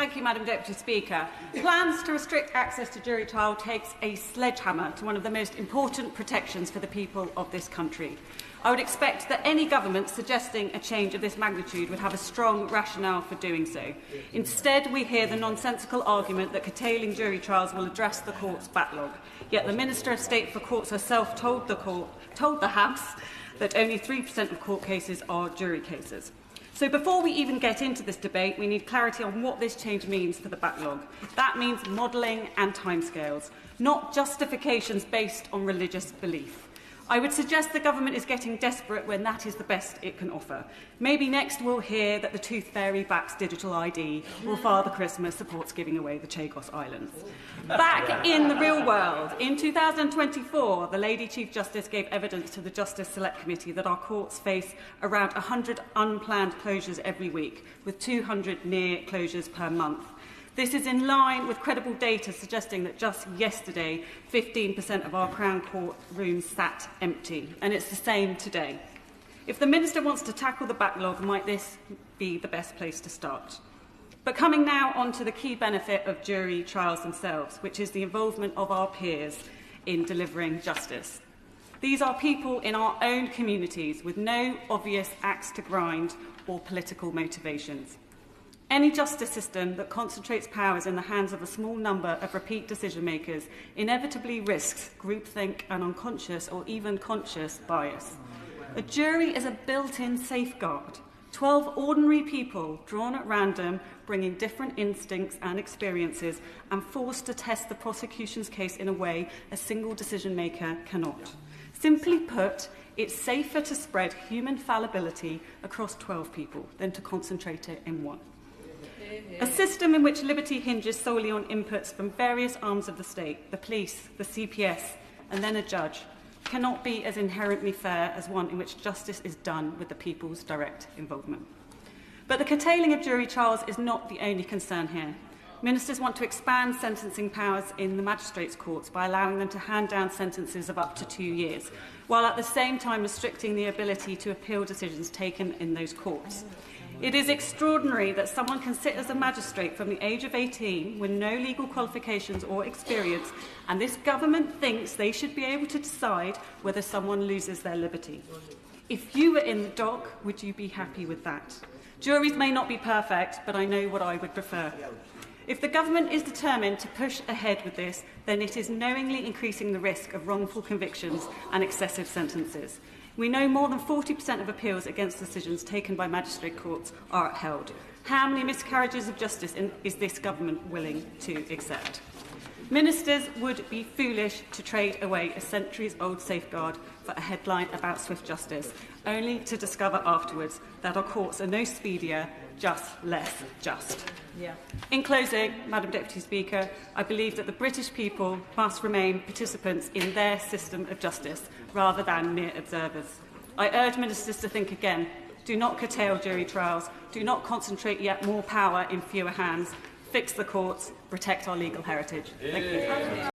Thank you, Madam Deputy Speaker. Plans to restrict access to jury trial takes a sledgehammer to one of the most important protections for the people of this country. I would expect that any government suggesting a change of this magnitude would have a strong rationale for doing so. Instead, we hear the nonsensical argument that curtailing jury trials will address the court's backlog. Yet the Minister of State for Courts herself told the House that only 3% of court cases are jury cases. So before we even get into this debate, we need clarity on what this change means for the backlog. That means modelling and timescales, not justifications based on religious belief. I would suggest the government is getting desperate when that is the best it can offer. Maybe next we'll hear that the Tooth Fairy backs digital ID or Father Christmas supports giving away the Chagos Islands. Back in the real world, in 2024, the Lady Chief Justice gave evidence to the Justice Select Committee that our courts face around 100 unplanned closures every week, with 200 near closures per month. This is in line with credible data suggesting that just yesterday, 15% of our Crown Court rooms sat empty, and it's the same today. If the Minister wants to tackle the backlog, might this be the best place to start? But coming now on to the key benefit of jury trials themselves, which is the involvement of our peers in delivering justice. These are people in our own communities with no obvious axe to grind or political motivations. Any justice system that concentrates powers in the hands of a small number of repeat decision-makers inevitably risks groupthink and unconscious or even conscious bias. A jury is a built-in safeguard. 12 ordinary people drawn at random, bringing different instincts and experiences, and forced to test the prosecution's case in a way a single decision-maker cannot. Simply put, it's safer to spread human fallibility across 12 people than to concentrate it in one. A system in which liberty hinges solely on inputs from various arms of the state, the police, the CPS, and then a judge, cannot be as inherently fair as one in which justice is done with the people's direct involvement. But the curtailing of jury trials is not the only concern here. Ministers want to expand sentencing powers in the magistrates' courts by allowing them to hand down sentences of up to 2 years, while at the same time restricting the ability to appeal decisions taken in those courts. It is extraordinary that someone can sit as a magistrate from the age of 18 with no legal qualifications or experience, and this government thinks they should be able to decide whether someone loses their liberty. If you were in the dock, would you be happy with that? Juries may not be perfect, but I know what I would prefer. If the government is determined to push ahead with this, then it is knowingly increasing the risk of wrongful convictions and excessive sentences. We know more than 40% of appeals against decisions taken by magistrate courts are upheld. How many miscarriages of justice is this government willing to accept? Ministers would be foolish to trade away a centuries-old safeguard for a headline about swift justice, only to discover afterwards that our courts are no speedier, just less just. In closing, Madam Deputy Speaker, I believe that the British people must remain participants in their system of justice rather than mere observers. I urge ministers to think again. Do not curtail jury trials. Do not concentrate yet more power in fewer hands. Fix the courts. Protect our legal heritage. Thank you.